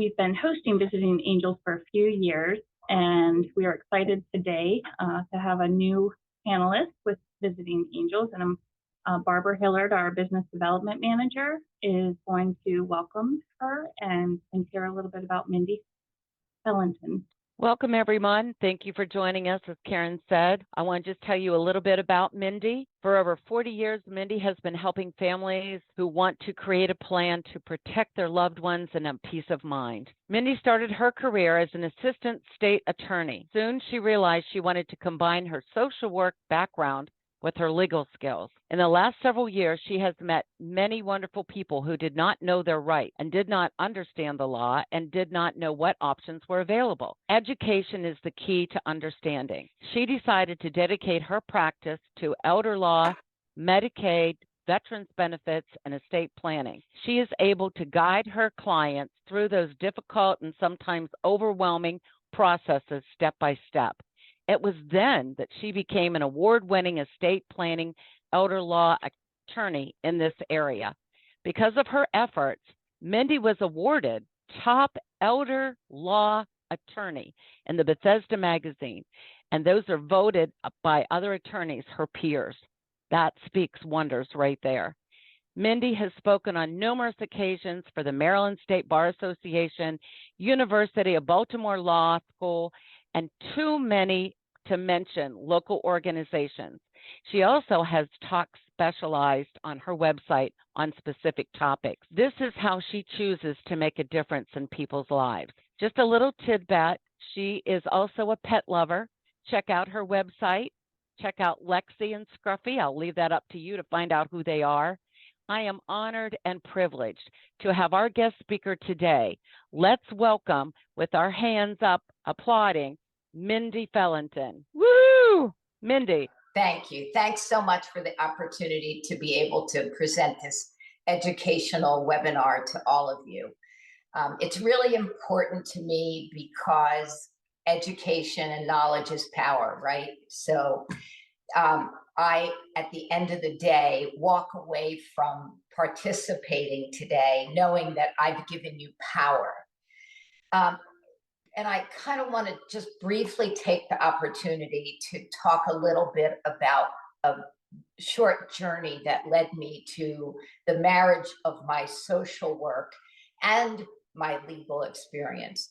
we've been hosting Visiting Angels for a few years, and we are excited today to have a new panelist with Visiting Angels. And Barbara Hillard, our Business Development Manager, is going to welcome her and share a little bit about Mindy Ellington. Welcome, everyone. Thank you for joining us. As Karen said, I want to just tell you a little bit about Mindy. For over 40 years, Mindy has been helping families who want to create a plan to protect their loved ones and have peace of mind. Mindy started her career as an assistant state attorney. Soon, she realized she wanted to combine her social work background with her legal skills. In the last several years, she has met many wonderful people who did not know their rights and did not understand the law and did not know what options were available. Education is the key to understanding. She decided to dedicate her practice to elder law, Medicaid, veterans benefits, and estate planning. She is able to guide her clients through those difficult and sometimes overwhelming processes step by step. It was then that she became an award-winning estate planning elder law attorney in this area. Because of her efforts, Mindy was awarded top elder law attorney in the Bethesda magazine, and those are voted by other attorneys, her peers. That speaks wonders right there. Mindy has spoken on numerous occasions for the Maryland State Bar Association, University of Baltimore Law School, and too many to mention local organizations. She also has talks specialized on her website on specific topics. This is how she chooses to make a difference in people's lives. Just a little tidbit, she is also a pet lover. Check out her website. Check out Lexi and Scruffy. I'll leave that up to you to find out who they are. I am honored and privileged to have our guest speaker today. Let's welcome, with our hands up, applauding, Mindy Ellington. Woo! Mindy. Thank you. Thanks so much for the opportunity to be able to present this educational webinar to all of you. It's really important to me because education and knowledge is power, right? So I, at the end of the day, walk away from participating today knowing that I've given you power. And I kind of want to just briefly take the opportunity to talk a little bit about a short journey that led me to the marriage of my social work and my legal experience.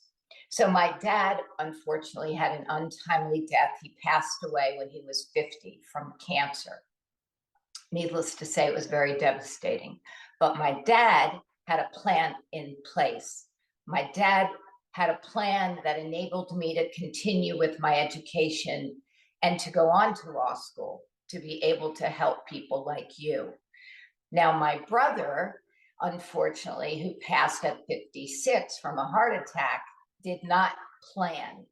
So my dad, unfortunately, had an untimely death. He passed away when he was 50 from cancer. Needless to say, it was very devastating. But my dad had a plan in place. My dad had a plan that enabled me to continue with my education and to go on to law school, to be able to help people like you. Now, my brother, unfortunately, who passed at 56 from a heart attack, did not plan.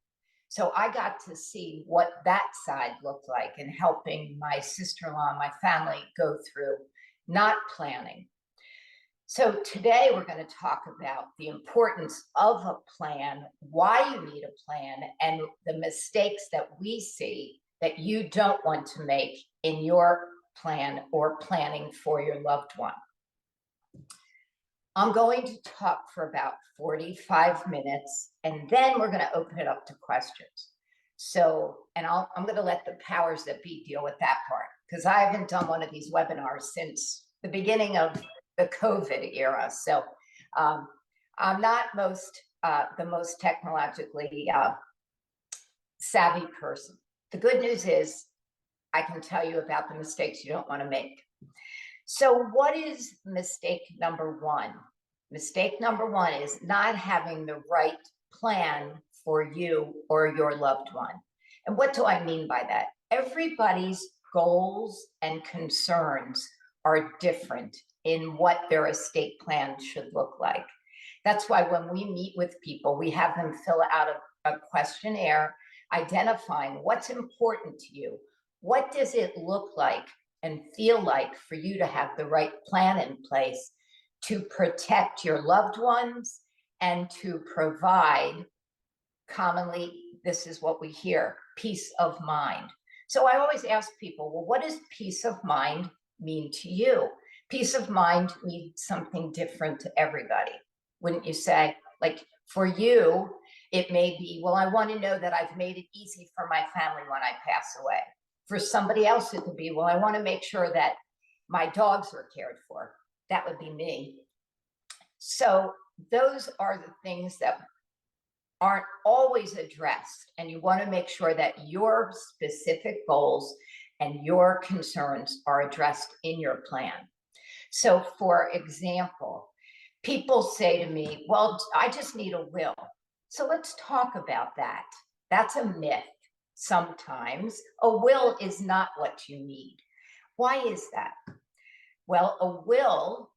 So I got to see what that side looked like in helping my sister-in-law and my family go through not planning. So today we're going to talk about the importance of a plan, why you need a plan, and the mistakes that we see that you don't want to make in your plan or planning for your loved one. I'm going to talk for about 45 minutes, and then we're going to open it up to questions. So, and I'm going to let the powers that be deal with that part, because I haven't done one of these webinars since the beginning of the COVID era. So I'm not the most technologically savvy person. The good news is I can tell you about the mistakes you don't want to make. So what is mistake number one? Mistake number one is not having the right plan for you or your loved one. And what do I mean by that? Everybody's goals and concerns are different in what their estate plan should look like. That's why when we meet with people, we have them fill out a questionnaire identifying what's important to you. What does it look like and feel like for you to have the right plan in place to protect your loved ones and to provide, commonly, this is what we hear, peace of mind. So I always ask people, well, what does peace of mind mean to you? Peace of mind means something different to everybody. Wouldn't you say? Like, For you, it may be, well, I want to know that I've made it easy for my family when I pass away. For somebody else, it could be, well, I want to make sure that my dogs are cared for. That would be me. So those are the things that aren't always addressed, and you want to make sure that your specific goals and your concerns are addressed in your plan. So for example, people say to me, well, I just need a will. So let's talk about that. That's a myth. Sometimes a will is not what you need. Why is that? Well, a will,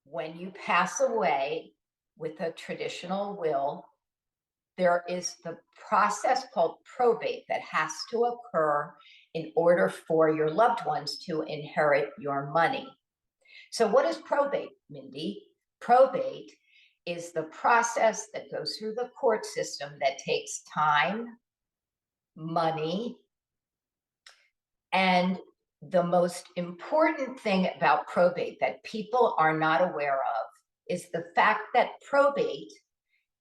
when you pass away with a traditional will, there is the process called probate that has to occur in order for your loved ones to inherit your money. So what is probate, Mindy? Probate is the process that goes through the court system that takes time, money, and the most important thing about probate that people are not aware of is the fact that probate,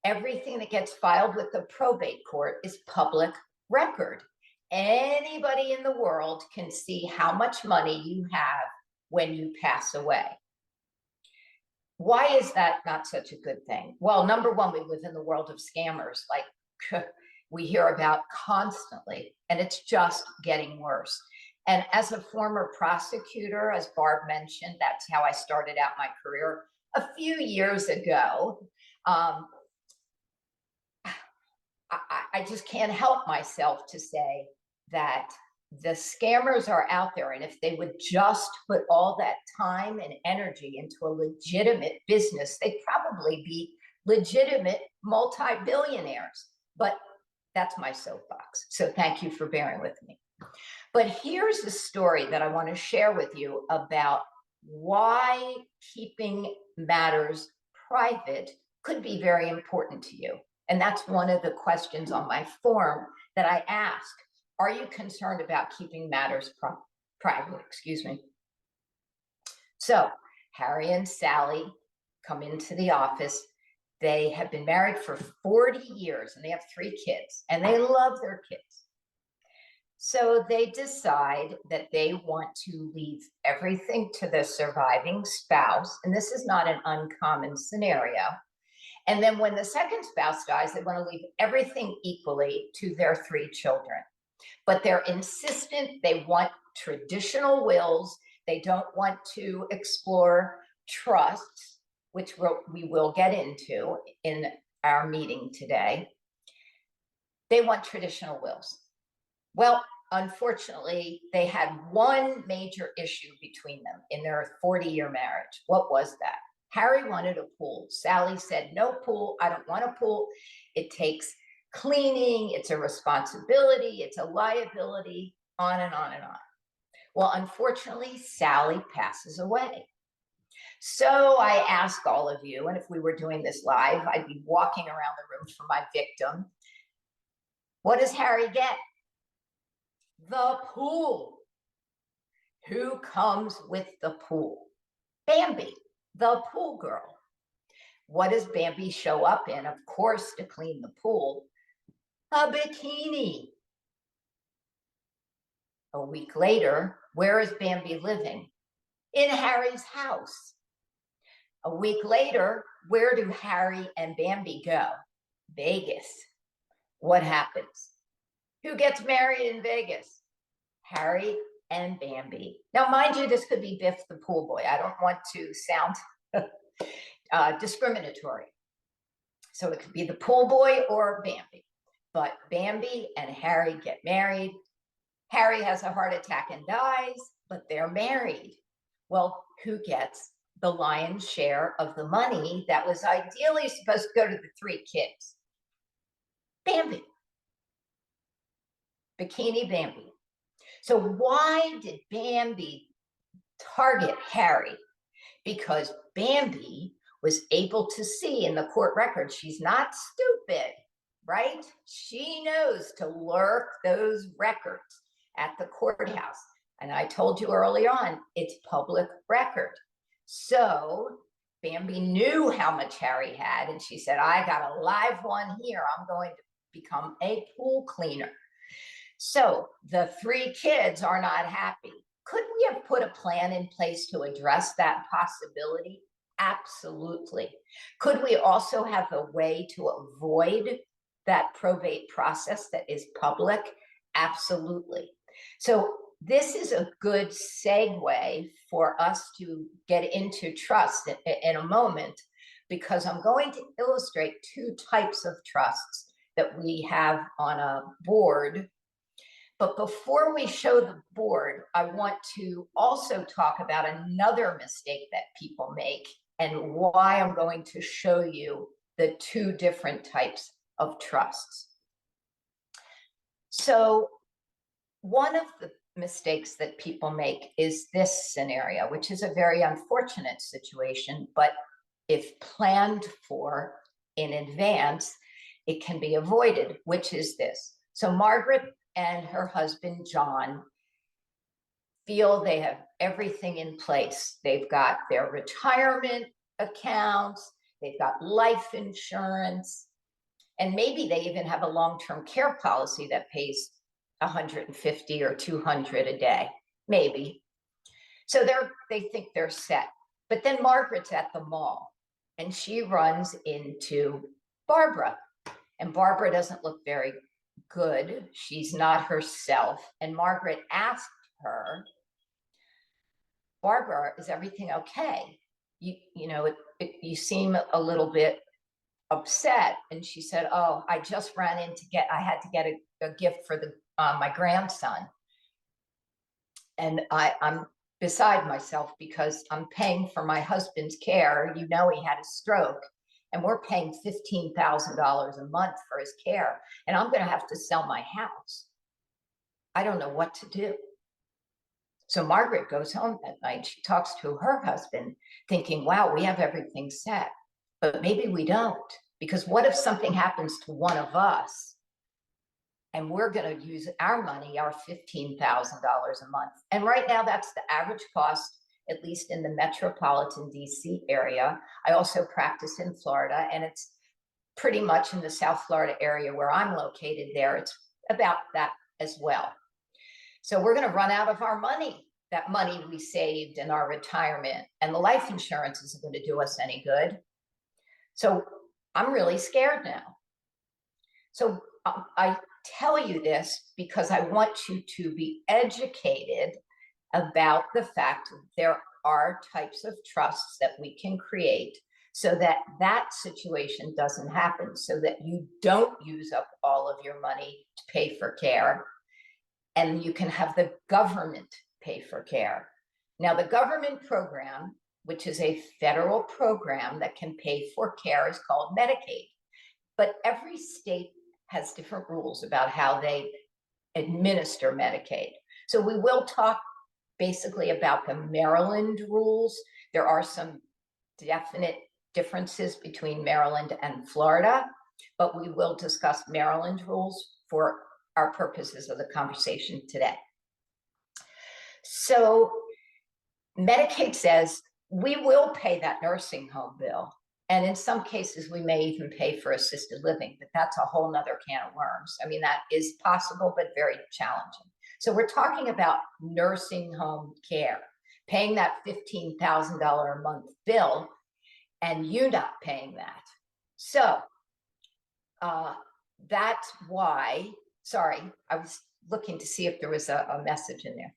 everything that gets filed with the probate court is public record. Anybody in the world can see how much money you have when you pass away. Why is that not such a good thing? Well, number one, we live in the world of scammers, like we hear about constantly, and it's just getting worse. And as a former prosecutor, as Barb mentioned, that's how I started out my career a few years ago. I just can't help myself to say that the scammers are out there. And if they would just put all that time and energy into a legitimate business, they'd probably be legitimate multi-billionaires. But that's my soapbox. So thank you for bearing with me. But here's the story that I want to share with you about why keeping matters private could be very important to you. And that's one of the questions on my form that I ask. Are you concerned about keeping matters private? Excuse me. So Harry and Sally come into the office. They have been married for 40 years and they have 3 kids and they love their kids. So they decide that they want to leave everything to the surviving spouse. And this is not an uncommon scenario. And then when the second spouse dies, they want to leave everything equally to their 3 children. But they're insistent, they want traditional wills. They don't want to explore trusts, which we will get into in our meeting today. They want traditional wills. Well, unfortunately, they had one major issue between them in their 40-year marriage. What was that? Harry wanted a pool. Sally said, no pool, I don't want a pool. It takes cleaning, it's a responsibility, it's a liability, on and on and on. Well, unfortunately, Sally passes away. So I ask all of you, and if we were doing this live, I'd be walking around the room for my victim. What does Harry get? The pool. Who comes with the pool? Bambi, the pool girl. What does Bambi show up in? Of course, to clean the pool, a bikini. A week later, where is Bambi living? In Harry's house. A week later, where do Harry and Bambi go? Vegas. What happens? Who gets married in Vegas? Harry and Bambi. Now, mind you, this could be Biff the pool boy. I don't want to sound discriminatory. So it could be the pool boy or Bambi. But Bambi and Harry get married. Harry has a heart attack and dies, but they're married. Well, who gets the lion's share of the money that was ideally supposed to go to the 3 kids? Bambi. Bikini Bambi. So why did Bambi target Harry? Because Bambi was able to see in the court record, she's not stupid, right? She knows to lurk those records at the courthouse. And I told you early on, it's public record. So Bambi knew how much Harry had, and she said, I got a live one here. I'm going to become a pool cleaner. So the 3 kids are not happy. Could we have put a plan in place to address that possibility? Absolutely. Could we also have a way to avoid that probate process that is public? Absolutely. So this is a good segue for us to get into trust in a moment, because I'm going to illustrate 2 types of trusts that we have on a board. But before we show the board, I want to also talk about another mistake that people make and why I'm going to show you the 2 different types of trusts. So one of the mistakes that people make is this scenario, which is a very unfortunate situation, but if planned for in advance, it can be avoided, which is this. So Margaret and her husband, John, feel they have everything in place. They've got their retirement accounts, they've got life insurance, and maybe they even have a long-term care policy that pays $150 or $200 a day, maybe. So they think they're set. But then Margaret's at the mall and she runs into Barbara, and Barbara doesn't look very good. She's not herself. And Margaret asked her, Barbara, is everything okay? You seem a little bit upset. And she said, oh, I just ran in I had to get a gift for my grandson. And I'm beside myself because I'm paying for my husband's care. You know, he had a stroke and we're paying $15,000 a month for his care. And I'm going to have to sell my house. I don't know what to do. So Margaret goes home that night. She talks to her husband thinking, wow, we have everything set, but maybe we don't. Because what if something happens to one of us and we're going to use our money, our $15,000 a month? And right now, that's the average cost, at least in the metropolitan DC area. I also practice in Florida, and it's pretty much in the South Florida area where I'm located there. It's about that as well. So we're going to run out of our money, that money we saved in our retirement, and the life insurance isn't going to do us any good. So I'm really scared now. So I tell you this because I want you to be educated about the fact that there are types of trusts that we can create so that that situation doesn't happen, so that you don't use up all of your money to pay for care, and you can have the government pay for care. Now, the government program, which is a federal program that can pay for care, is called Medicaid. But every state has different rules about how they administer Medicaid. So we will talk basically about the Maryland rules. There are some definite differences between Maryland and Florida, but we will discuss Maryland rules for our purposes of the conversation today. So Medicaid says we will pay that nursing home bill. And in some cases, we may even pay for assisted living, but that's a whole nother can of worms. I mean, that is possible, but very challenging. So we're talking about nursing home care, paying that $15,000 a month bill, and you not paying that. So that's why, sorry, I was looking to see if there was a message in there.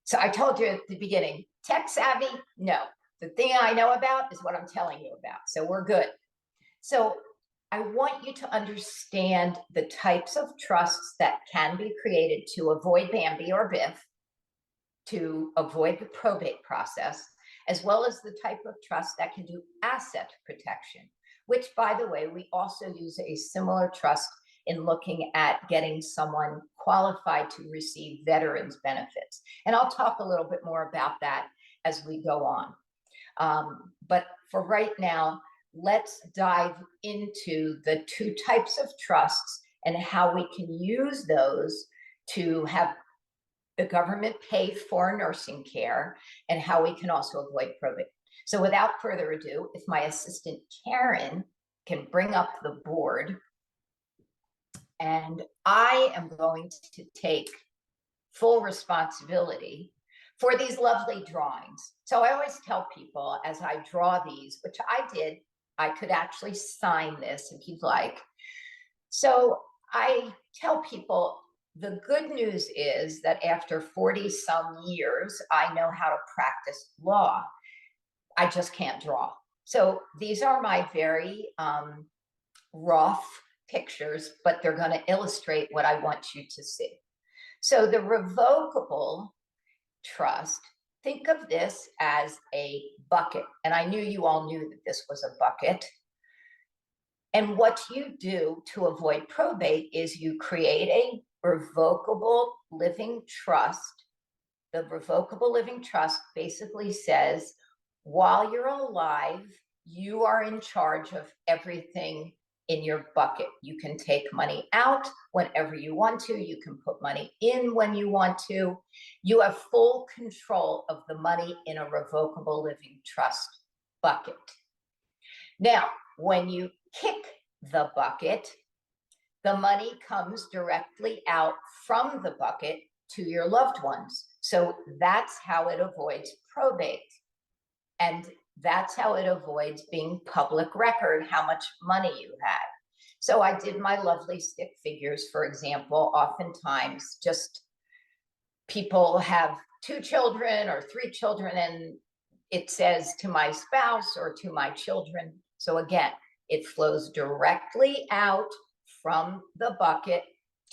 So I told you at the beginning, tech savvy? No. The thing I know about is what I'm telling you about. So we're good. So I want you to understand the types of trusts that can be created to avoid Bambi or Biff, to avoid the probate process, as well as the type of trust that can do asset protection, which, by the way, we also use a similar trust in looking at getting someone qualified to receive veterans benefits. And I'll talk a little bit more about that as we go on. But for right now, let's dive into the 2 types of trusts and how we can use those to have the government pay for nursing care and how we can also avoid probate. So without further ado, if my assistant Karen can bring up the board, and I am going to take full responsibility for these lovely drawings. So I always tell people as I draw these, which I did, I could actually sign this if you'd like. So I tell people the good news is that after 40 some years, I know how to practice law. I just can't draw. So these are my very rough pictures, but they're going to illustrate what I want you to see. So the revocable trust, think of this as a bucket. And I knew you all knew that this was a bucket. And what you do to avoid probate is you create a revocable living trust. The revocable living trust basically says, while you're alive, you are in charge of everything in your bucket. You can take money out whenever you want to. You can put money in when you want to. You have full control of the money in a revocable living trust bucket. Now, when you kick the bucket, the money comes directly out from the bucket to your loved ones. So that's how it avoids probate. And that's how it avoids being public record, how much money you had. So I did my lovely stick figures, for example. Oftentimes just people have 2 children or 3 children and it says to my spouse or to my children. So again, it flows directly out from the bucket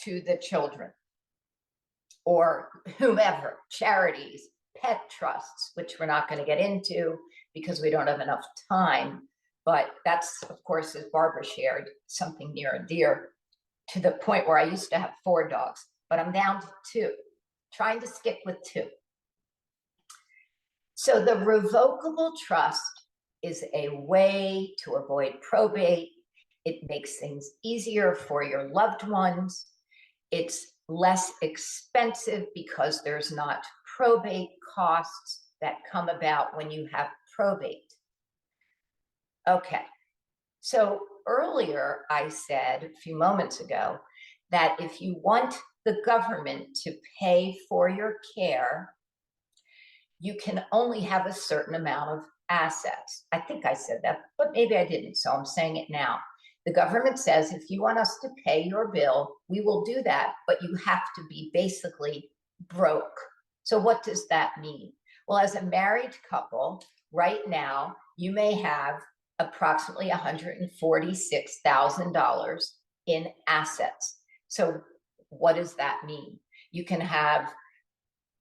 to the children or whomever, charities, pet trusts, which we're not going to get into because we don't have enough time. But that's, of course, as Barbara shared, something near and dear to the point where I used to have 4 dogs, but I'm down to 2, trying to stick with 2. So the revocable trust is a way to avoid probate. It makes things easier for your loved ones. It's less expensive because there's not probate costs that come about when you have probate. Okay, so earlier I said a few moments ago that if you want the government to pay for your care, you can only have a certain amount of assets. I think I said that, but maybe I didn't, so I'm saying it now. The government says, if you want us to pay your bill, we will do that, but you have to be basically broke. So what does that mean? Well, as a married couple, right now, you may have approximately $146,000 in assets. So what does that mean? You can have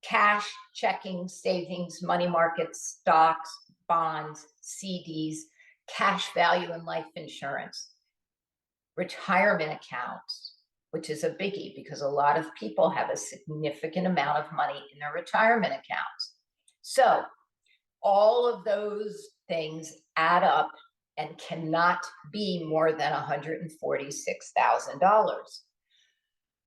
cash, checking, savings, money markets, stocks, bonds, CDs, cash value and life insurance, retirement accounts, which is a biggie because a lot of people have a significant amount of money in their retirement accounts. So all of those things add up and cannot be more than $146,000.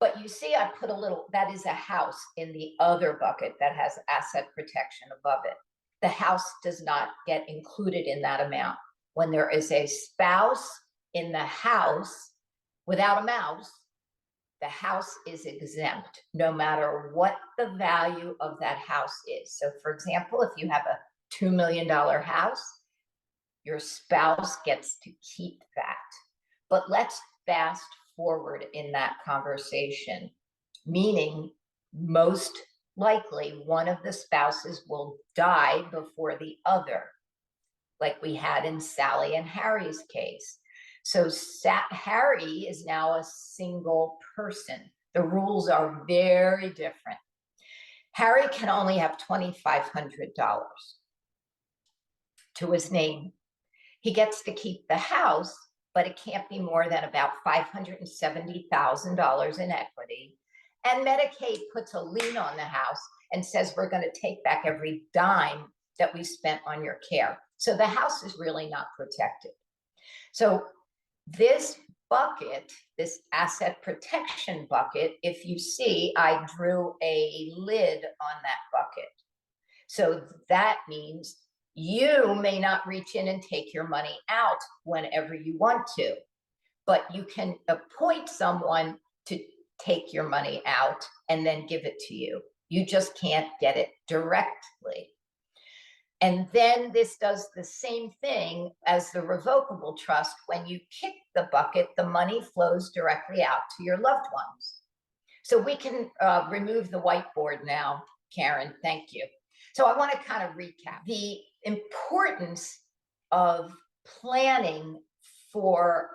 But you see, I put a little, that is a house in the other bucket that has asset protection above it. The house does not get included in that amount. When there is a spouse in the house without a mouse, the house is exempt no matter what the value of that house is. So for example, if you have a $2 million house, your spouse gets to keep that. But let's fast forward in that conversation, meaning most likely one of the spouses will die before the other, like we had in Sally and Harry's case. So Harry is now a single person. The rules are very different. Harry can only have $2,500 to his name. He gets to keep the house, but it can't be more than about $570,000 in equity. And Medicaid puts a lien on the house and says, we're going to take back every dime that we spent on your care. So the house is really not protected. So this bucket, this asset protection bucket, if you see, I drew a lid on that bucket. So that means You may not reach in and take your money out whenever you want to, but you can appoint someone to take your money out and then give it to you. You just can't get it directly. And then this does the same thing as the revocable trust. When you kick the bucket, the money flows directly out to your loved ones. So we can remove the whiteboard now, Karen, thank you. So I want to kind of recap the importance of planning for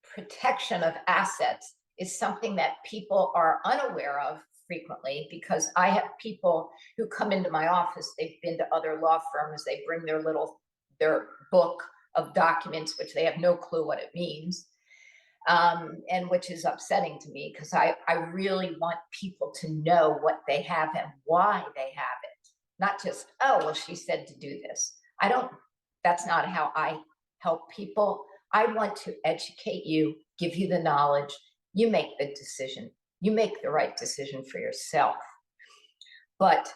protection of assets is something that people are unaware of frequently, because I have people who come into my office, they've been to other law firms, they bring their book of documents, which they have no clue what it means, and which is upsetting to me, because I really want people to know what they have and why they have it. Not just, oh, well, she said to do this. That's not how I help people. I want to educate you, give you the knowledge, you make the decision. You make the right decision for yourself. But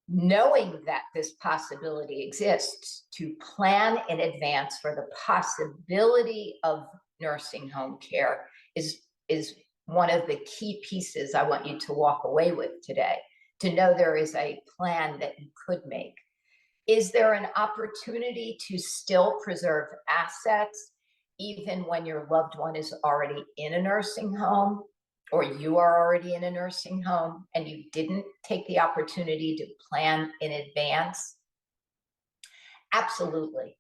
knowing that this possibility exists, to plan in advance for the possibility of nursing home care is one of the key pieces I want you to walk away with today, to know there is a plan that you could make. Is there an opportunity to still preserve assets even when your loved one is already in a nursing home, or you are already in a nursing home and you didn't take the opportunity to plan in advance? Absolutely.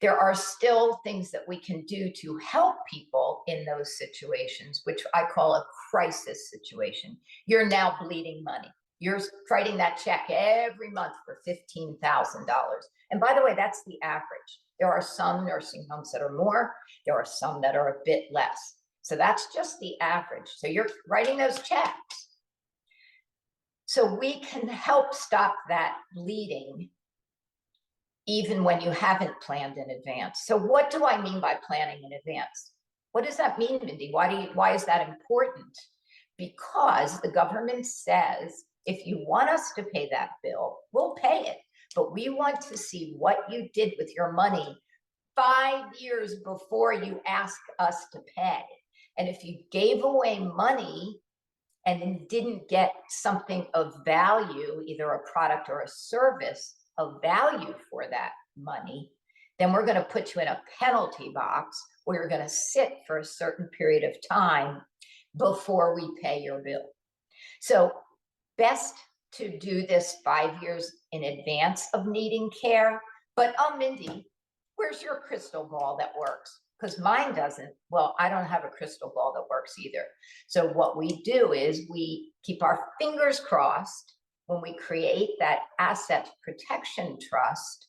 There are still things that we can do to help people in those situations, which I call a crisis situation. You're now bleeding money. You're writing that check every month for $15,000. And by the way, that's the average. There are some nursing homes that are more, there are some that are a bit less. So that's just the average. So you're writing those checks. So we can help stop that bleeding even when you haven't planned in advance. So what do I mean by planning in advance? What does that mean, Mindy? Why is that important? Because the government says, if you want us to pay that bill, we'll pay it. But we want to see what you did with your money 5 years before you ask us to pay. And if you gave away money and then didn't get something of value, either a product or a service of value for that money, then we're going to put you in a penalty box where you're going to sit for a certain period of time before we pay your bill. So best to do this 5 years in advance of needing care. But oh, Mindy, where's your crystal ball that works? Because mine doesn't. Well, I don't have a crystal ball that works either. So what we do is we keep our fingers crossed when we create that asset protection trust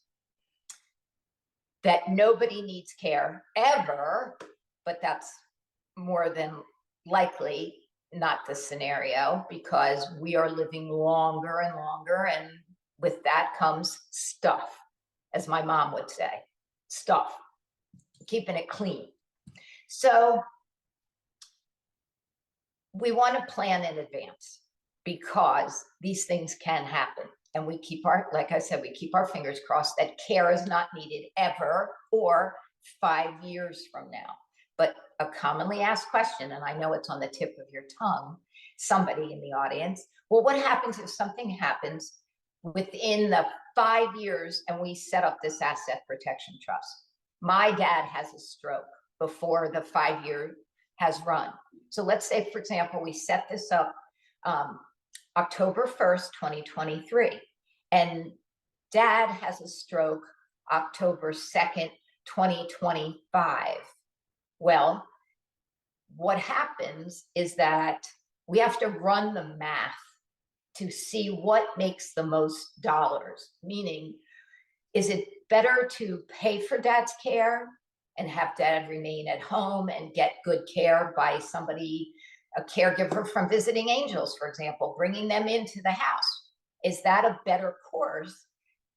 that nobody needs care ever, but that's more than likely not the scenario, because we are living longer and longer, and with that comes stuff, as my mom would say, stuff, keeping it clean. So we want to plan in advance, because these things can happen. And we keep like I said, we keep our fingers crossed that care is not needed ever or 5 years from now. But a commonly asked question, and I know it's on the tip of your tongue, somebody in the audience, well, what happens if something happens within the 5 years and we set up this asset protection trust? My dad has a stroke before the 5 year has run. So let's say, for example, we set this up October 1st, 2023, and Dad has a stroke October 2nd, 2025. Well, what happens is that we have to run the math to see what makes the most dollars, meaning, is it better to pay for Dad's care and have Dad remain at home and get good care by somebody, a caregiver from Visiting Angels, for example, bringing them into the house? Is that a better course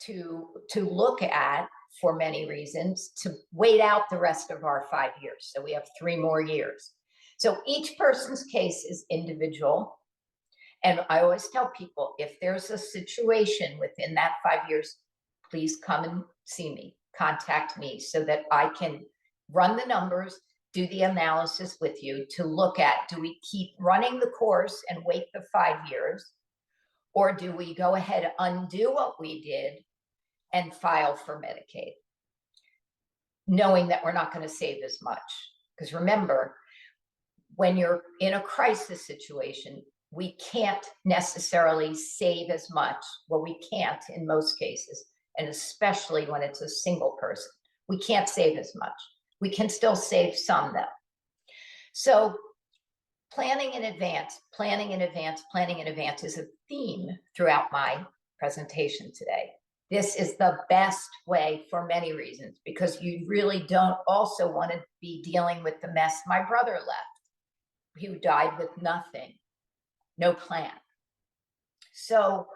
to look at, for many reasons, to wait out the rest of our 5 years? So we have 3 more years. So each person's case is individual. And I always tell people, if there's a situation within that 5 years, please come and see me, contact me so that I can run the numbers, do the analysis with you to look at, do we keep running the course and wait the 5 years? Or do we go ahead, undo what we did and file for Medicaid? Knowing that we're not going to save as much. Because remember, when you're in a crisis situation, we can't necessarily save as much. Well, we can't in most cases, and especially when it's a single person. We can't save as much. We can still save some though. So planning in advance, planning in advance, planning in advance is a theme throughout my presentation today. This is the best way for many reasons, because you really don't also want to be dealing with the mess my brother left, who died with nothing, no plan. So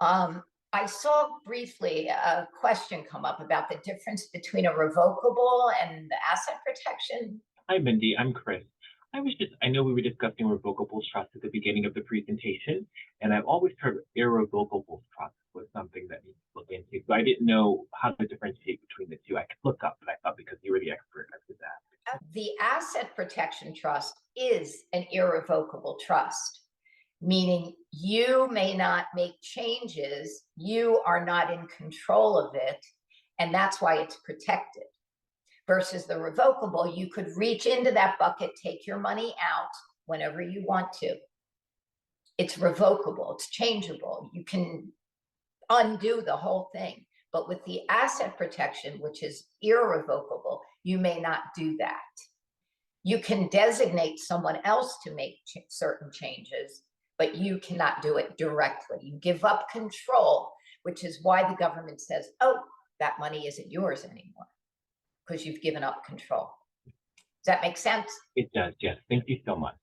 I saw briefly a question come up about the difference between a revocable and the asset protection. Hi, Mindy. I'm Chris. I know we were discussing revocable trust at the beginning of the presentation, and I've always heard irrevocable trust was something that needs to look into. So I didn't know how to differentiate between the two. I could look up, but I thought because you were the expert, I could ask. The asset protection trust is an irrevocable trust, meaning you may not make changes, you are not in control of it, and that's why it's protected. Versus the revocable, you could reach into that bucket, take your money out whenever you want to. It's revocable, it's changeable. You can undo the whole thing. But with the asset protection, which is irrevocable, you may not do that. You can designate someone else to make certain changes, but you cannot do it directly. You give up control, which is why the government says, oh, that money isn't yours anymore, because you've given up control. Does that make sense? It does, yes. Thank you so much.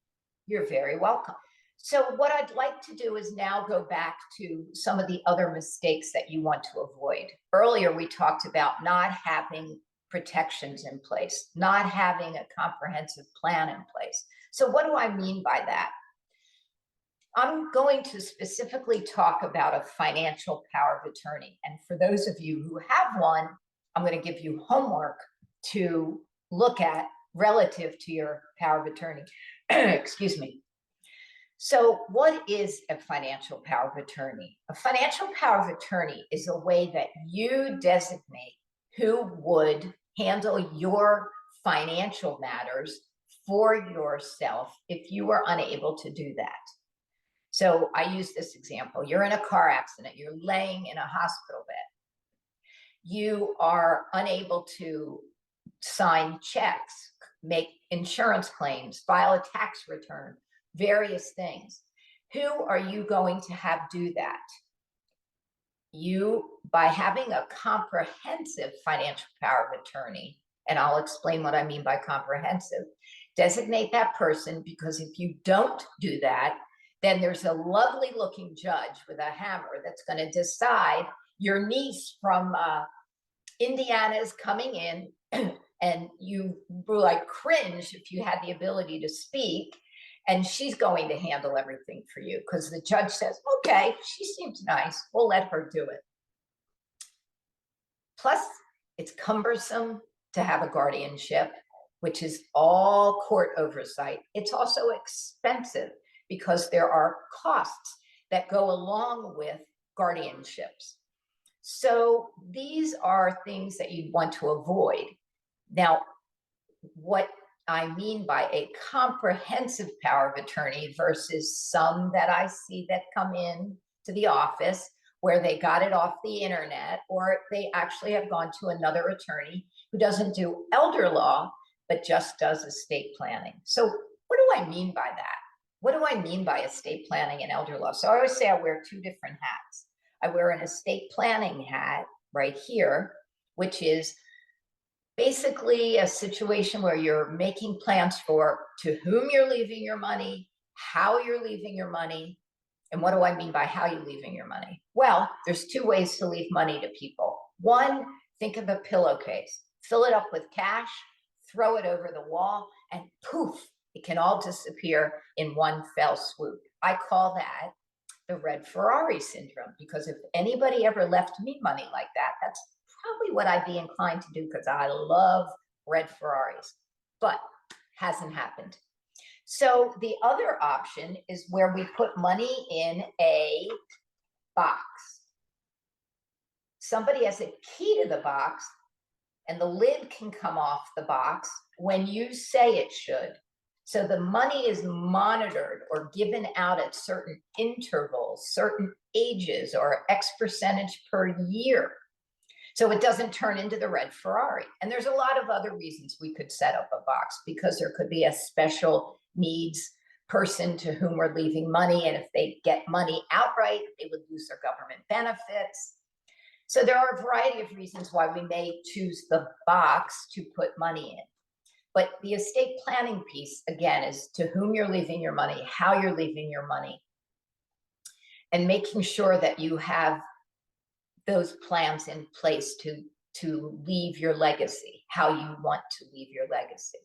You're very welcome. So what I'd like to do is now go back to some of the other mistakes that you want to avoid. Earlier, we talked about not having protections in place, not having a comprehensive plan in place. So what do I mean by that? I'm going to specifically talk about a financial power of attorney. And for those of you who have one, I'm going to give you homework to look at relative to your power of attorney. Excuse me. So what is a financial power of attorney? A financial power of attorney is a way that you designate who would handle your financial matters for yourself if you were unable to do that. So I use this example. You're in a car accident. You're laying in a hospital bed. You are unable to sign checks, make insurance claims, file a tax return, various things. Who are you going to have do that? You, by having a comprehensive financial power of attorney, and I'll explain what I mean by comprehensive, designate that person, because if you don't do that, then there's a lovely looking judge with a hammer that's going to decide your niece from Indiana is coming in and you were like cringe if you had the ability to speak, and she's going to handle everything for you because the judge says, okay, she seems nice, we'll let her do it. Plus, it's cumbersome to have a guardianship, which is all court oversight. It's also expensive because there are costs that go along with guardianships. So these are things that you want to avoid. Now, what I mean by a comprehensive power of attorney versus some that I see that come in to the office where they got it off the internet, or they actually have gone to another attorney who doesn't do elder law, but just does estate planning. So what do I mean by that? What do I mean by estate planning and elder law? So I always say I wear two different hats. I wear an estate planning hat right here, which is basically a situation where you're making plans for to whom you're leaving your money, how you're leaving your money. And what do I mean by how you're leaving your money? Well, there's two ways to leave money to people. One, think of a pillowcase, fill it up with cash, throw it over the wall, and poof, it can all disappear in one fell swoop. I call that the red Ferrari syndrome, because if anybody ever left me money like that, that's probably what I'd be inclined to do, because I love red Ferraris, but hasn't happened. So the other option is where we put money in a box. Somebody has a key to the box, and the lid can come off the box when you say it should. So the money is monitored or given out at certain intervals, certain ages, or X percentage per year. So it doesn't turn into the red Ferrari. And there's a lot of other reasons we could set up a box, because there could be a special needs person to whom we're leaving money. And if they get money outright, they would lose their government benefits. So there are a variety of reasons why we may choose the box to put money in. But the estate planning piece, again, is to whom you're leaving your money, how you're leaving your money, and making sure that you have those plans in place to leave your legacy, how you want to leave your legacy.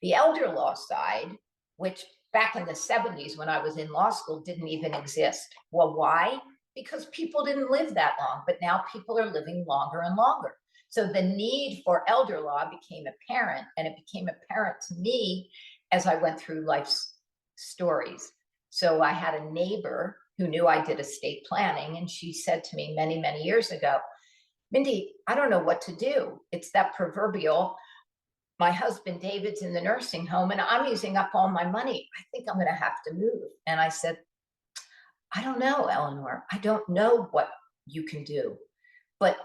The elder law side, which back in the 70s when I was in law school didn't even exist. Well, why? Because people didn't live that long, but now people are living longer and longer. So the need for elder law became apparent, and it became apparent to me as I went through life's stories. So I had a neighbor who knew I did estate planning, and she said to me many, many years ago, Mindy, I don't know what to do. It's that proverbial, my husband David's in the nursing home and I'm using up all my money. I think I'm going to have to move. And I said, I don't know, Eleanor. I don't know what you can do. But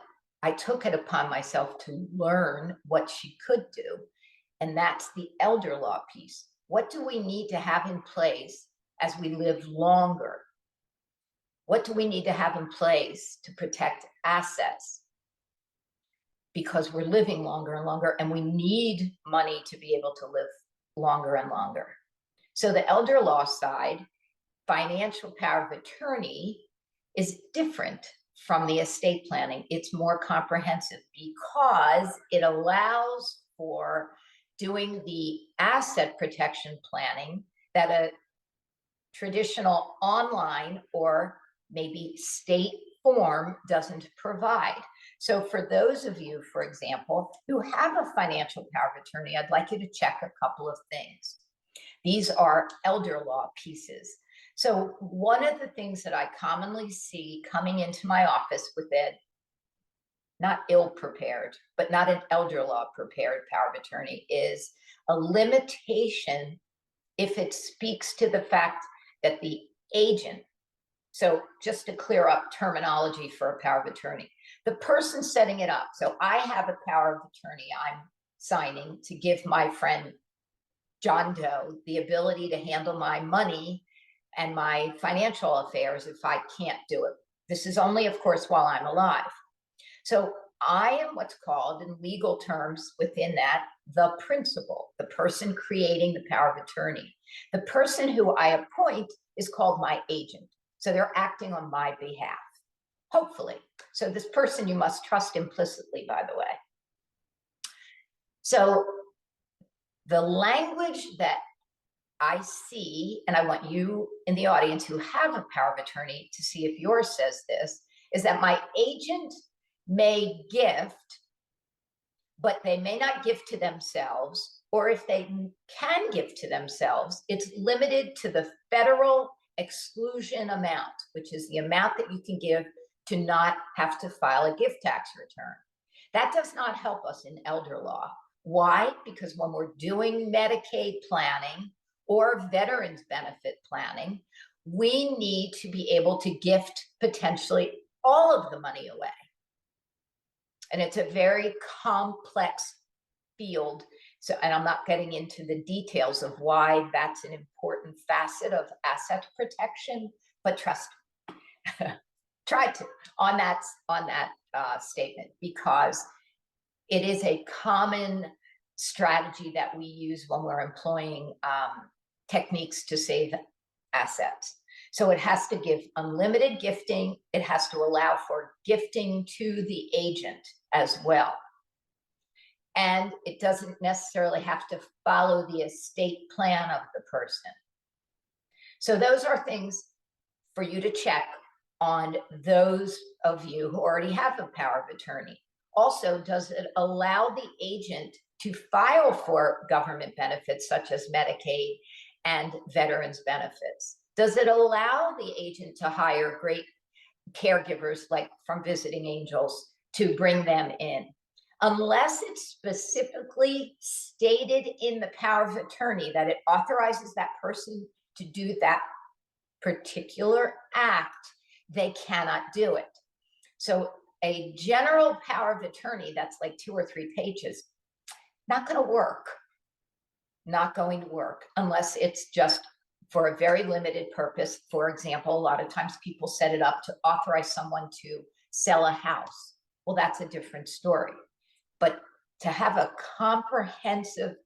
I took it upon myself to learn what she could do. And that's the elder law piece. What do we need to have in place as we live longer? What do we need to have in place to protect assets? Because we're living longer and longer, and we need money to be able to live longer and longer. So the elder law side, financial power of attorney, is different from the estate planning. It's more comprehensive because it allows for doing the asset protection planning that a traditional online or maybe state form doesn't provide. So for those of you, for example, who have a financial power of attorney, I'd like you to check a couple of things. These are elder law pieces. So one of the things that I commonly see coming into my office with it, not ill-prepared, but not an elder law prepared power of attorney, is a limitation if it speaks to the fact that the agent, so just to clear up terminology for a power of attorney, the person setting it up. So I have a power of attorney I'm signing to give my friend John Doe the ability to handle my money and my financial affairs if I can't do it. This is only, of course, while I'm alive. So I am what's called, in legal terms within that, the principal, the person creating the power of attorney. The person who I appoint is called my agent. So they're acting on my behalf, hopefully. So this person you must trust implicitly, by the way. So the language that I see, and I want you in the audience who have a power of attorney to see if yours says this, is that my agent may gift, but they may not give to themselves, or if they can give to themselves, it's limited to the federal exclusion amount, which is the amount that you can give to not have to file a gift tax return. That does not help us in elder law. Why? Because when we're doing Medicaid planning or veterans benefit planning, we need to be able to gift potentially all of the money away. And it's a very complex field. So, and I'm not getting into the details of why that's an important facet of asset protection, but trust me, try to on that statement, because it is a common strategy that we use when we're employing techniques to save assets. So it has to give unlimited gifting. It has to allow for gifting to the agent as well. And it doesn't necessarily have to follow the estate plan of the person. So those are things for you to check on those of you who already have a power of attorney. Also, does it allow the agent to file for government benefits such as Medicaid and veterans benefits? Does it allow the agent to hire great caregivers like from Visiting Angels to bring them in? Unless it's specifically stated in the power of attorney that it authorizes that person to do that particular act, they cannot do it. So a general power of attorney that's like 2 or 3 pages, not going to work. Not going to work unless it's just for a very limited purpose. For example, a lot of times people set it up to authorize someone to sell a house. Well, that's a different story. But to have a comprehensive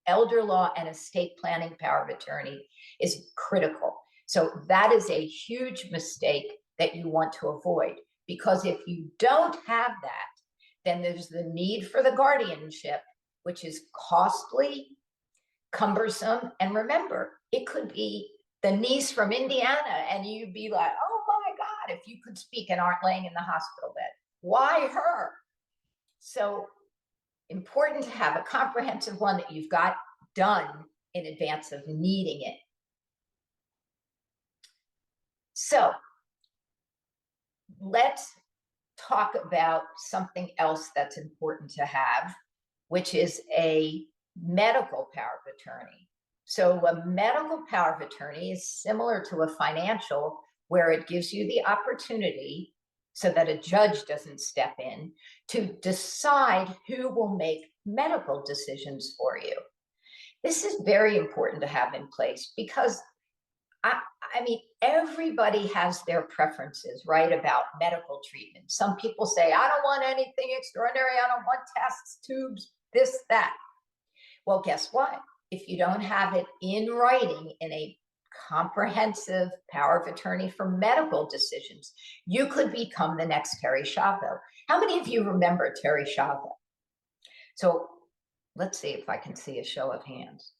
elder law and estate planning power of attorney is critical. So that is a huge mistake that you want to avoid, because if you don't have that, then there's the need for the guardianship, which is costly, cumbersome. And remember, it could be the niece from Indiana and you'd be like, oh my God, if you could speak and aren't laying in the hospital bed, why her? So important to have a comprehensive one that you've got done in advance of needing it. So let's talk about something else that's important to have, which is a medical power of attorney. So a medical power of attorney is similar to a financial, where it gives you the opportunity, so that a judge doesn't step in, to decide who will make medical decisions for you. This is very important to have in place, because I mean, everybody has their preferences, right, about medical treatment. Some people say, I don't want anything extraordinary. I don't want tests, tubes, this, that. Well, guess what? If you don't have it in writing in a comprehensive power of attorney for medical decisions, you could become the next Terry Schiavo. How many of you remember Terry Schiavo? So let's see if I can see a show of hands.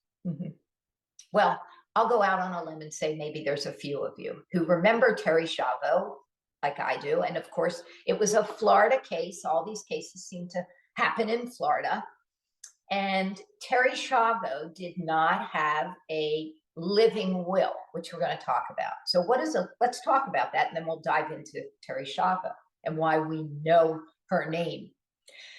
Well, I'll go out on a limb and say maybe there's a few of you who remember Terry Schiavo, like I do. And of course, it was a Florida case. All these cases seem to happen in Florida. And Terry Schiavo did not have a living will, which we're going to talk about. So let's talk about that, and then we'll dive into Terry Schiavo and why we know her name.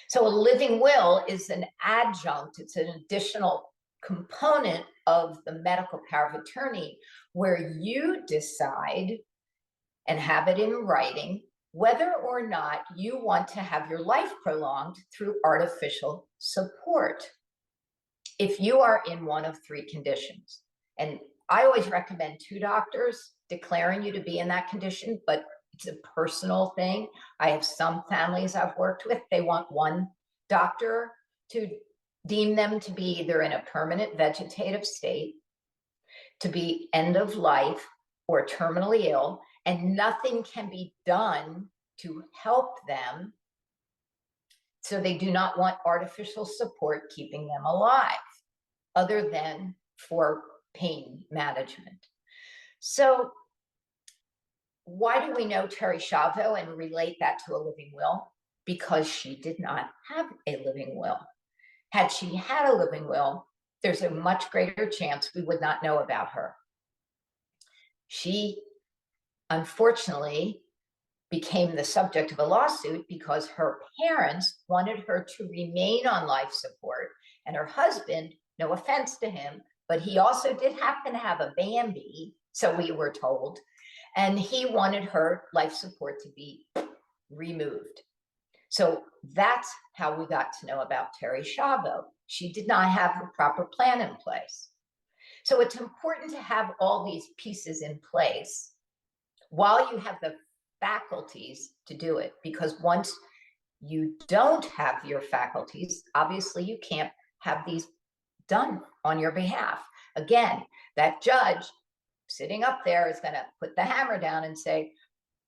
So a living will is an adjunct. It's an additional component of the medical power of attorney, where you decide and have it in writing whether or not you want to have your life prolonged through artificial support, if you are in one of 3 conditions. And I always recommend 2 doctors declaring you to be in that condition, but it's a personal thing. I have some families I've worked with, they want 1 doctor to deem them to be either in a permanent vegetative state, to be end of life, or terminally ill, and nothing can be done to help them. So they do not want artificial support keeping them alive, other than for pain management. So why do we know Terry Schiavo and relate that to a living will? Because she did not have a living will. Had she had a living will, there's a much greater chance we would not know about her. She, unfortunately, became the subject of a lawsuit because her parents wanted her to remain on life support, and her husband, no offense to him, but he also did happen to have a Bambi, so we were told, and he wanted her life support to be removed. So that's how we got to know about Terry Schiavo. She did not have the proper plan in place. So it's important to have all these pieces in place while you have the faculties to do it, because once you don't have your faculties, obviously you can't have these done on your behalf. Again, that judge sitting up there is going to put the hammer down and say,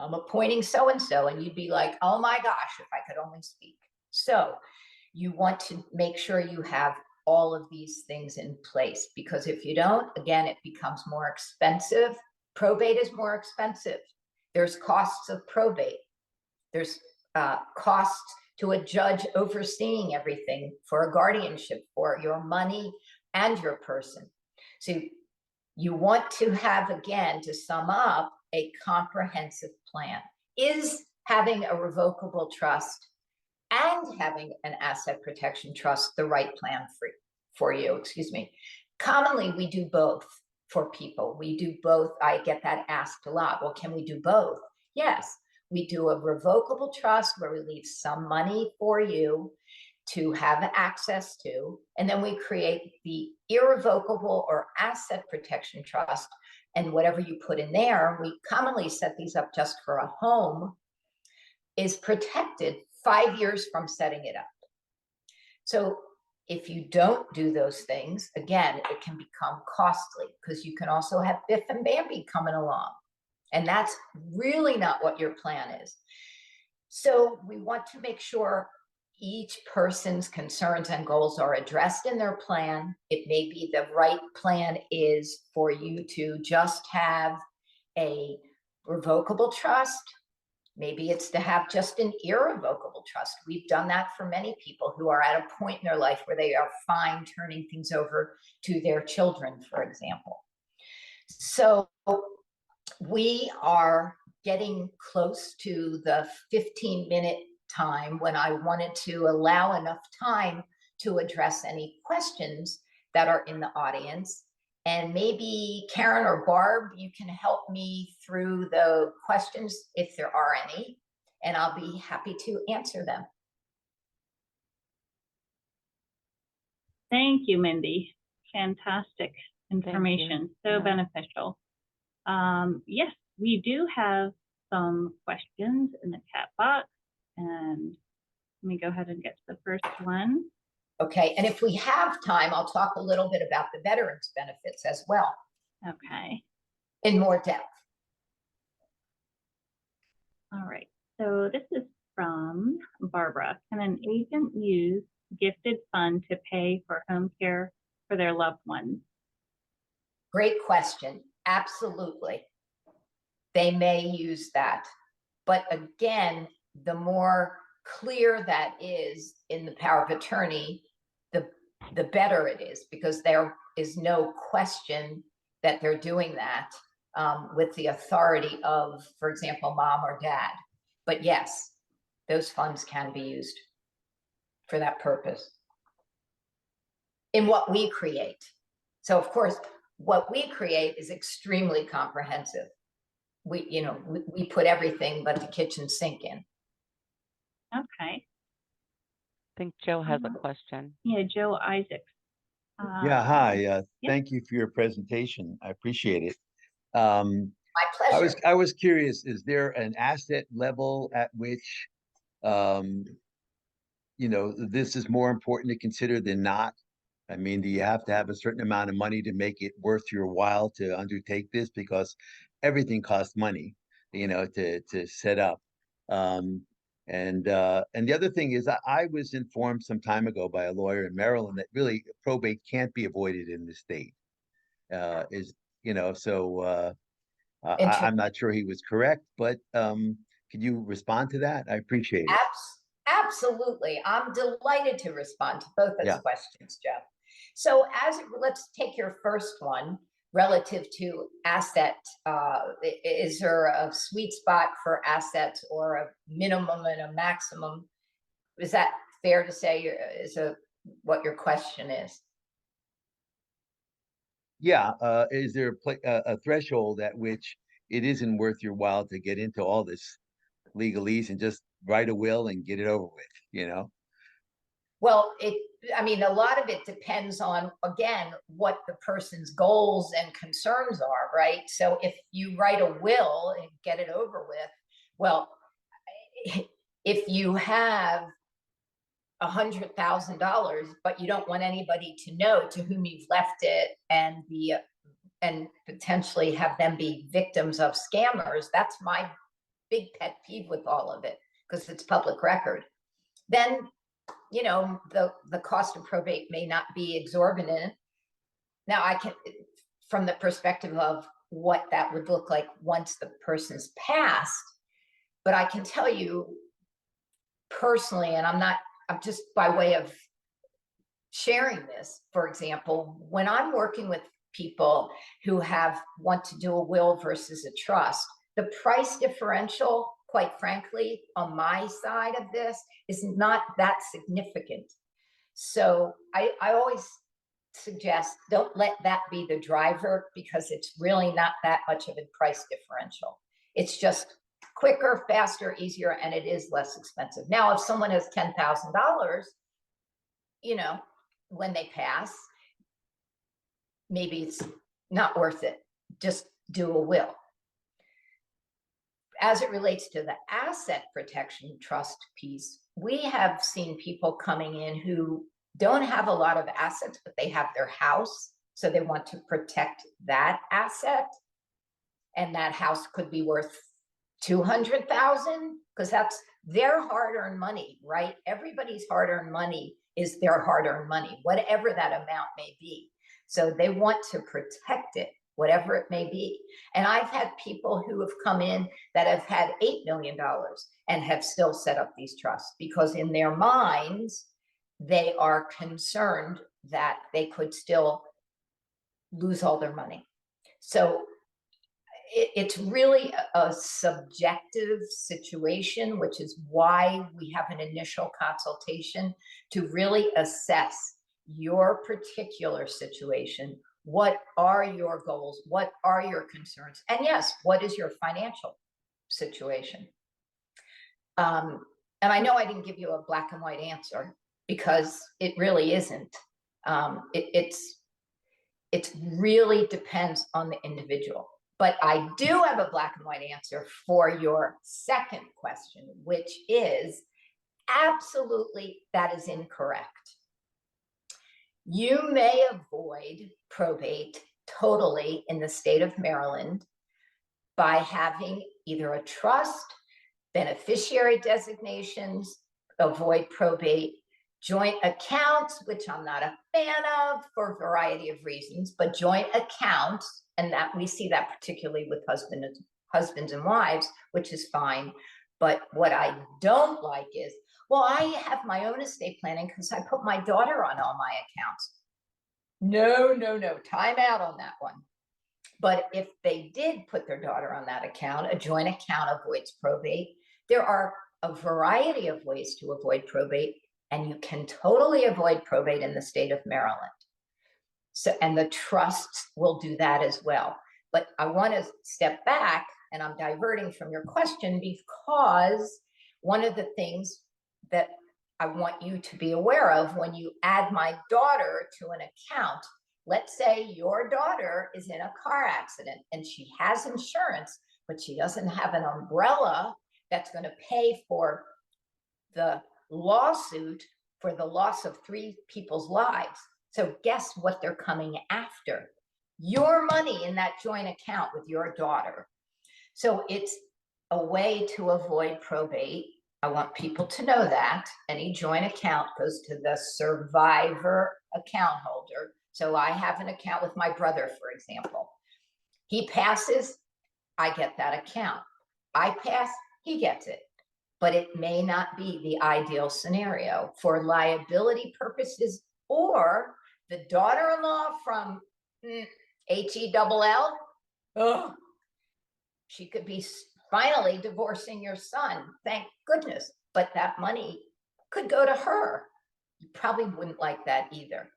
I'm appointing so-and-so, and you'd be like, oh my gosh, if I could only speak. So you want to make sure you have all of these things in place, because if you don't, again, it becomes more expensive Probate is more expensive. There's costs of probate. There's costs to a judge overseeing everything for a guardianship for your money and your person. So you want to have, again, to sum up, a comprehensive plan. Is having a revocable trust and having an asset protection trust the right plan for you? Excuse me. Commonly, we do both for people. We do both. I get that asked a lot. Well, can we do both? Yes. We do a revocable trust where we leave some money for you to have access to, and then we create the irrevocable or asset protection trust, and whatever you put in there, we commonly set these up just for a home, is protected 5 years from setting it up. So if you don't do those things, again, it can become costly, because you can also have Biff and Bambi coming along. And that's really not what your plan is. So we want to make sure each person's concerns and goals are addressed in their plan. It may be the right plan is for you to just have a revocable trust. Maybe it's to have just an irrevocable trust. We've done that for many people who are at a point in their life where they are fine turning things over to their children, for example. So we are getting close to the 15-minute time when I wanted to allow enough time to address any questions that are in the audience. And maybe Karen or Barb, you can help me through the questions if there are any, and I'll be happy to answer them. Thank you, Mindy. Fantastic information, so beneficial. Yes, we do have some questions in the chat box, and let me go ahead and get to the first one. Okay, and if we have time, I'll talk a little bit about the veterans benefits as well. Okay. In more depth. All right, so this is from Barbara. Can an agent use gifted fund to pay for home care for their loved ones? Great question. Absolutely. They may use that. But again, the more clear that is in the power of attorney, the better it is, because there is no question that they're doing that with the authority of, for example, mom or dad. But yes, those funds can be used for that purpose in what we create. So of course, what we create is extremely comprehensive. We put everything but the kitchen sink in. Okay. I think Joe has a question. Yeah, Joe Isaacs. Yeah, hi. yeah. Thank you for your presentation. I appreciate it. My pleasure. I was curious, is there an asset level at which this is more important to consider than not? I mean, do you have to have a certain amount of money to make it worth your while to undertake this? Because everything costs money, to set up. And the other thing is, I was informed some time ago by a lawyer in Maryland that really probate can't be avoided in the state. I'm not sure he was correct, but could you respond to that? I appreciate it. Absolutely. I'm delighted to respond to both those questions, Jeff. So let's take your first one relative to asset. Is there a sweet spot for assets, or a minimum and a maximum? Is that fair to say what your question is? Yeah. Is there a threshold at which it isn't worth your while to get into all this legalese and just write a will and get it over with, Well, a lot of it depends on, again, what the person's goals and concerns are, right? So if you write a will and get it over with, well, if you have $100,000, but you don't want anybody to know to whom you've left it, and potentially have them be victims of scammers, that's my big pet peeve with all of it, because it's public record. Then the cost of probate may not be exorbitant. Now, from the perspective of what that would look like once the person's passed. But I can tell you personally, and I'm just by way of sharing this, for example, when I'm working with people who want to do a will versus a trust, the price differential, quite frankly, on my side of this is not that significant. So I always suggest don't let that be the driver, because it's really not that much of a price differential. It's just quicker, faster, easier, and it is less expensive. Now, if someone has $10,000, when they pass, maybe it's not worth it. Just do a will. As it relates to the asset protection trust piece, we have seen people coming in who don't have a lot of assets, but they have their house. So they want to protect that asset. And that house could be worth $200,000, because that's their hard-earned money, right? Everybody's hard-earned money is their hard-earned money, whatever that amount may be. So they want to protect it, whatever it may be. And I've had people who have come in that have had $8 million and have still set up these trusts, because in their minds, they are concerned that they could still lose all their money. So it's really a subjective situation, which is why we have an initial consultation to really assess your particular situation. What are your goals? What are your concerns? And yes, what is your financial situation? And I know I didn't give you a black and white answer, because it really isn't. It really depends on the individual. But I do have a black and white answer for your second question, which is absolutely, that is incorrect. You may avoid probate totally in the state of Maryland by having either a trust, beneficiary designations, avoid probate, joint accounts, which I'm not a fan of for a variety of reasons, but joint accounts, and that we see that particularly with husbands and wives, which is fine. But what I don't like is, well, I have my own estate planning because I put my daughter on all my accounts. No, time out on that one. But if they did put their daughter on that account, a joint account avoids probate. There are a variety of ways to avoid probate, and you can totally avoid probate in the state of Maryland. So, and the trusts will do that as well. But I want to step back, and I'm diverting from your question, because one of the things that I want you to be aware of when you add my daughter to an account, let's say your daughter is in a car accident and she has insurance, but she doesn't have an umbrella that's going to pay for the lawsuit for the loss of 3 people's lives. So guess what they're coming after? Your money in that joint account with your daughter. So it's a way to avoid probate. I want people to know that any joint account goes to the survivor account holder. So I have an account with my brother, for example. He passes, I get that account. I pass, he gets it. But it may not be the ideal scenario for liability purposes, or the daughter-in-law from H-E-double-L. Oh, she could be finally divorcing your son, thank goodness. But that money could go to her. You probably wouldn't like that either.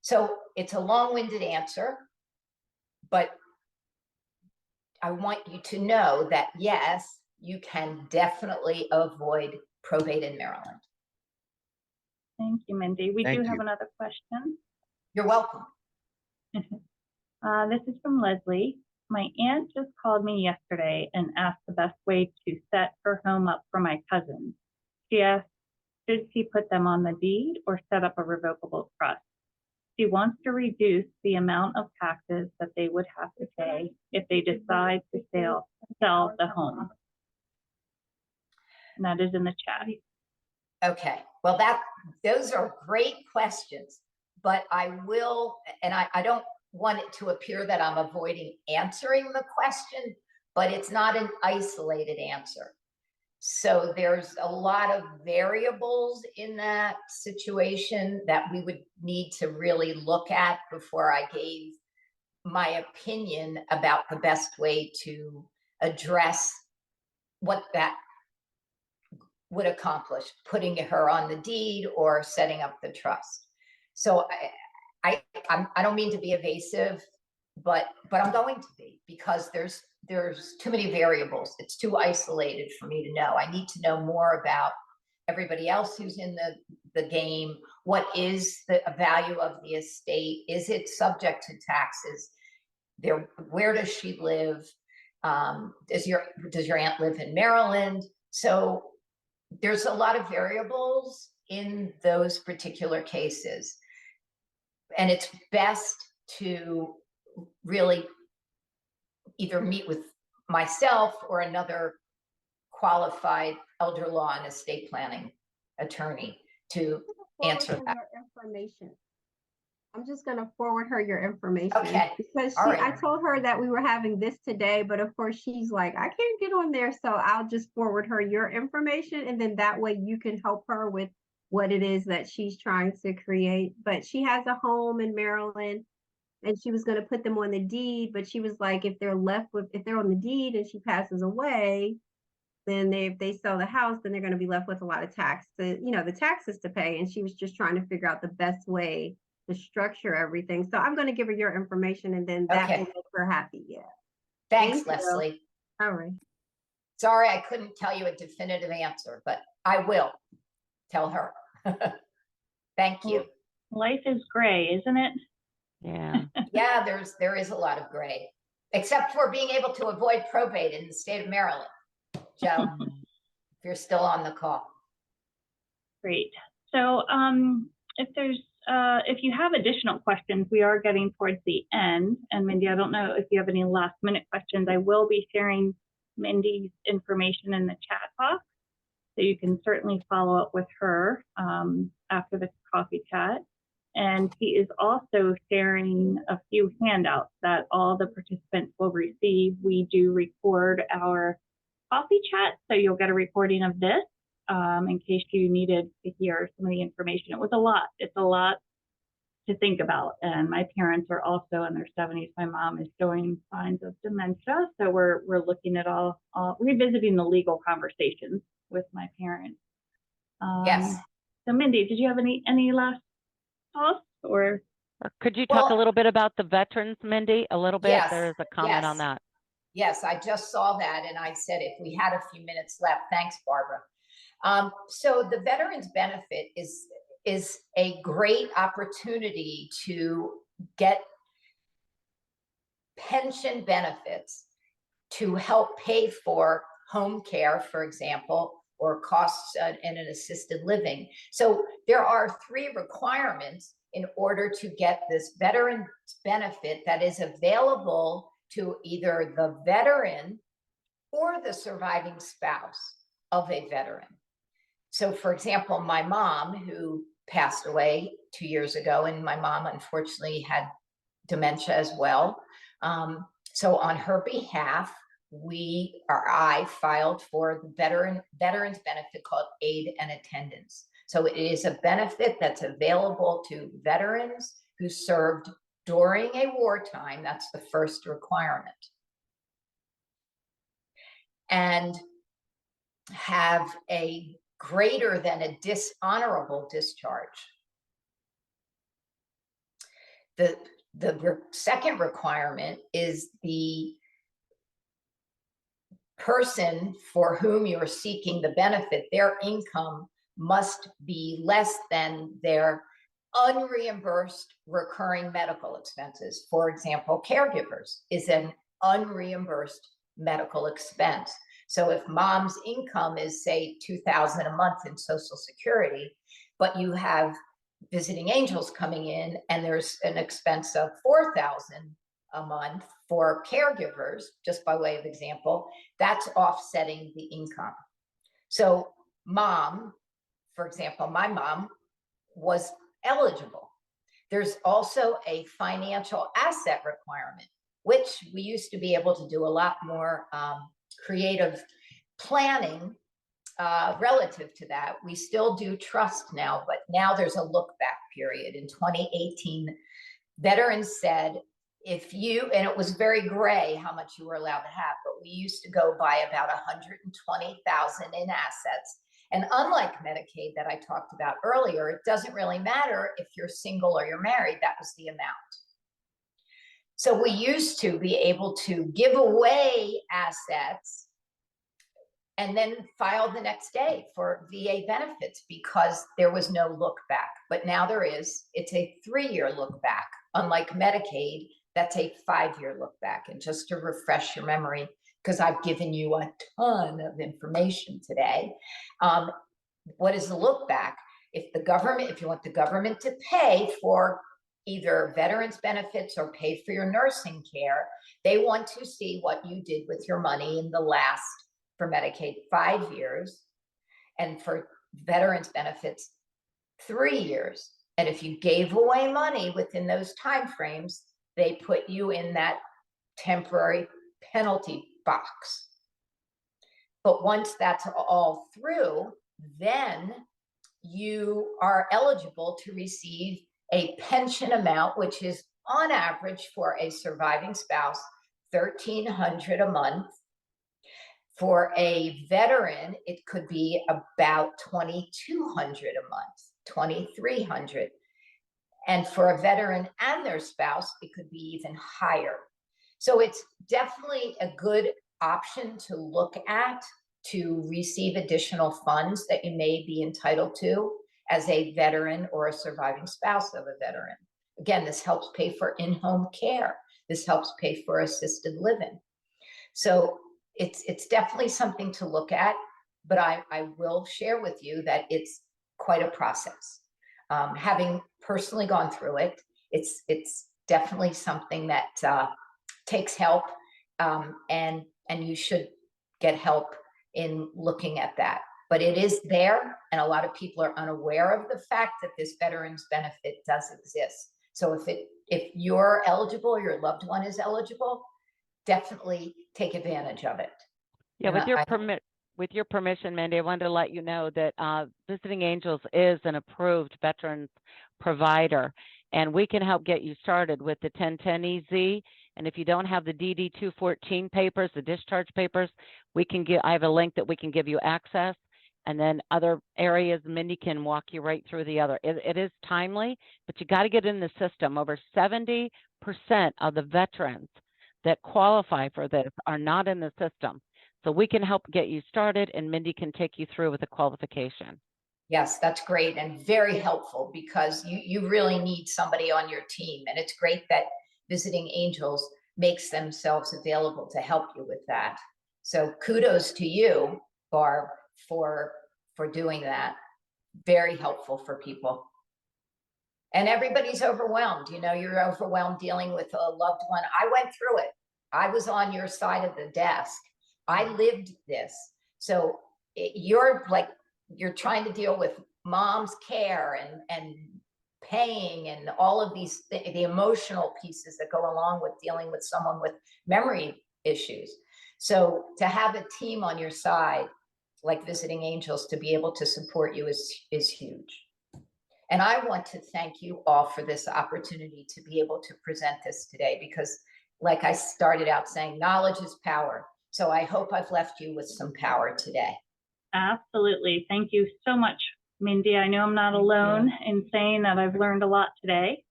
So it's a long-winded answer, but I want you to know that yes, you can definitely avoid probate in Maryland. Thank you, Mindy. We Thank do have you. another question. You're welcome. This is from Leslie. My aunt just called me yesterday and asked the best way to set her home up for my cousins. She asked, should she put them on the deed or set up a revocable trust? She wants to reduce the amount of taxes that they would have to pay if they decide to sell the home. And that is in the chat. Okay, well, those are great questions, but I will, and I don't want it to appear that I'm avoiding answering the question, but it's not an isolated answer. So there's a lot of variables in that situation that we would need to really look at before I gave my opinion about the best way to address what that would accomplish, putting her on the deed or setting up the trust. So I don't mean to be evasive, but I'm going to be, because there's too many variables. It's too isolated for me to know. I need to know more about everybody else who's in the game. What is the value of the estate? Is it subject to taxes? Where does she live? Does your aunt live in Maryland? So there's a lot of variables in those particular cases. And it's best to really either meet with myself or another qualified elder law and estate planning attorney to answer that. Information. I'm just going to forward her your information. Okay. Because All right. I told her that we were having this today, but of course she's like, I can't get on there. So I'll just forward her your information, and then that way you can help her with what it is that she's trying to create. But she has a home in Maryland, and she was going to put them on the deed, but she was like, if they're on the deed and she passes away, then if they sell the house, then they're going to be left with a lot of the taxes to pay. And she was just trying to figure out the best way to structure everything. So I'm going to give her your information, and then that will make her happy. Yeah. Thanks, Thank you. Leslie. All right. Sorry, I couldn't tell you a definitive answer, but I will tell her. Thank you. Life is gray, isn't it? Yeah. Yeah, there is a lot of gray, except for being able to avoid probate in the state of Maryland. Joe, if you're still on the call. Great. So if you have additional questions, we are getting towards the end. And Mindy, I don't know if you have any last minute questions. I will be sharing Mindy's information in the chat box, so you can certainly follow up with her after the coffee chat. And she is also sharing a few handouts that all the participants will receive. We do record our coffee chat, so you'll get a recording of this in case you needed to hear some of the information. It was a lot. It's a lot to think about. And my parents are also in their 70s. My mom is showing signs of dementia, so we're looking at all revisiting the legal conversations with my parents. Yes. So Mindy, did you have any last thoughts, or could you talk a little bit about the veterans, Mindy? A little bit. Yes, There's a comment on that. Yes, I just saw that, and I said if we had a few minutes left. Thanks, Barbara. So the veterans benefit is a great opportunity to get pension benefits to help pay for home care, for example, or costs in an assisted living. So there are 3 requirements in order to get this veterans benefit that is available to either the veteran or the surviving spouse of a veteran. So for example, my mom, who passed away 2 years ago, and my mom unfortunately had dementia as well. So on her behalf, I filed for the veterans benefit called aid and attendance. So it is a benefit that's available to veterans who served during a wartime. That's the first requirement. And have a greater than a dishonorable discharge. The second requirement is the person for whom you're seeking the benefit, their income must be less than their unreimbursed recurring medical expenses. For example, caregivers is an unreimbursed medical expense. So if mom's income is, say, $2,000 a month in Social Security, but you have visiting angels coming in and there's an expense of $4,000 a month for caregivers, just by way of example, that's offsetting the income. So mom, for example, my mom was eligible. There's also a financial asset requirement, which we used to be able to do a lot more creative planning relative to that. We still do trust now, but now there's a look back period. In 2018, veterans said, if you, and it was very gray how much you were allowed to have, but we used to go by about 120,000 in assets. And unlike Medicaid that I talked about earlier, it doesn't really matter if you're single or you're married, that was the amount. So we used to be able to give away assets and then file the next day for VA benefits because there was no look back. But now there is. It's a 3-year look back. Unlike Medicaid, that's a 5-year look back. And just to refresh your memory, because I've given you a ton of information today, what is the look back? If you want the government to pay for either veterans benefits or pay for your nursing care, they want to see what you did with your money in the last, for Medicaid, 5 years, and for veterans benefits, 3 years. And if you gave away money within those timeframes, they put you in that temporary penalty box. But once that's all through, then you are eligible to receive a pension amount, which is on average for a surviving spouse, $1,300 a month. For a veteran, it could be about $2,200 a month, $2,300. And for a veteran and their spouse, it could be even higher. So it's definitely a good option to look at to receive additional funds that you may be entitled to as a veteran or a surviving spouse of a veteran. Again, this helps pay for in-home care. This helps pay for assisted living. So it's definitely something to look at, but I will share with you that it's quite a process. Having personally gone through it, it's definitely something that takes help, and you should get help in looking at that. But it is there, and a lot of people are unaware of the fact that this veterans benefit does exist. So if you're eligible or your loved one is eligible, definitely take advantage of it. Yeah, with your permission, Mindy, I wanted to let you know that Visiting Angels is an approved veterans provider, and we can help get you started with the 1010 EZ. And if you don't have the DD 214 papers, the discharge papers, I have a link that we can give you access. And then other areas, Mindy can walk you right through the other. It is timely, but you got to get in the system. Over 70% of the veterans that qualify for this are not in the system. So we can help get you started, and Mindy can take you through with the qualification. Yes, that's great and very helpful, because you really need somebody on your team. And it's great that Visiting Angels makes themselves available to help you with that. So kudos to you, Barb, for doing that. Very helpful for people. And everybody's overwhelmed. You know, you're overwhelmed dealing with a loved one. I went through it. I was on your side of the desk. I lived this. So you're trying to deal with mom's care and paying and all of these, the emotional pieces that go along with dealing with someone with memory issues. So to have a team on your side, like Visiting Angels, to be able to support you is huge. And I want to thank you all for this opportunity to be able to present this today, because like I started out saying, knowledge is power. So I hope I've left you with some power today. Absolutely. Thank you so much, Mindy. I know I'm not alone in saying that I've learned a lot today.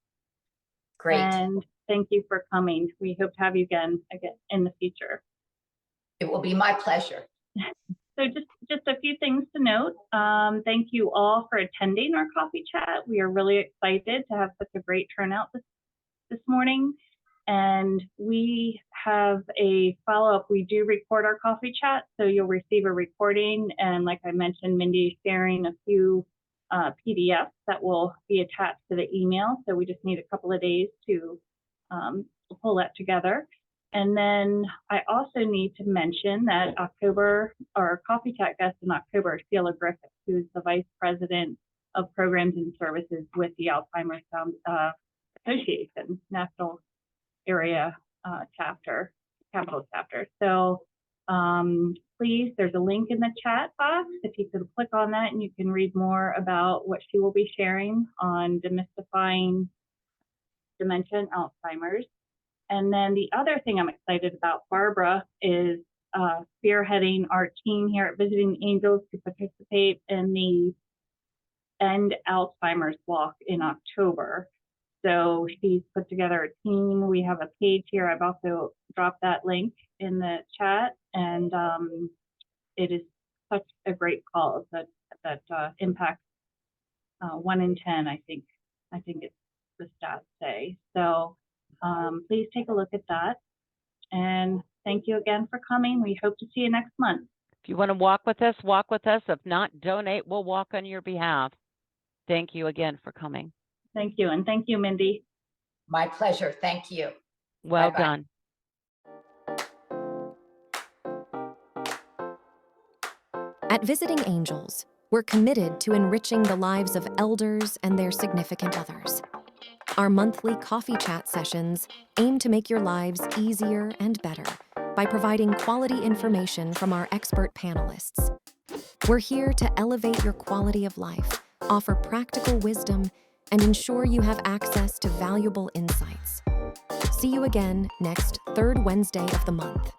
Great. And thank you for coming. We hope to have you again in the future. It will be my pleasure. So just a few things to note. Thank you all for attending our coffee chat. We are really excited to have such a great turnout this morning. And we have a follow-up. We do record our coffee chat, so you'll receive a recording. And like I mentioned, Mindy is sharing a few PDFs that will be attached to the email. So we just need a couple of days to pull that together. And then I also need to mention that our coffee chat guest in October is Sheila Griffith, who's the Vice President of Programs and Services with the Alzheimer's Association National Area Capital Chapter. So please, there's a link in the chat box. If you could click on that, and you can read more about what she will be sharing on demystifying dementia and Alzheimer's. And then the other thing I'm excited about, Barbara, is spearheading our team here at Visiting Angels to participate in the End Alzheimer's Walk in October. So she's put together a team. We have a page here. I've also dropped that link in the chat, and it is such a great cause that impacts 1 in 10. I think it's the stats say. So please take a look at that. And thank you again for coming. We hope to see you next month. If you want to walk with us, walk with us. If not, donate. We'll walk on your behalf. Thank you again for coming. Thank you. And thank you, Mindy. My pleasure. Thank you. Well Bye-bye. done. At Visiting Angels, we're committed to enriching the lives of elders and their significant others. Our monthly coffee chat sessions aim to make your lives easier and better by providing quality information from our expert panelists. We're here to elevate your quality of life, offer practical wisdom, and ensure you have access to valuable insights. See you again next third Wednesday of the month.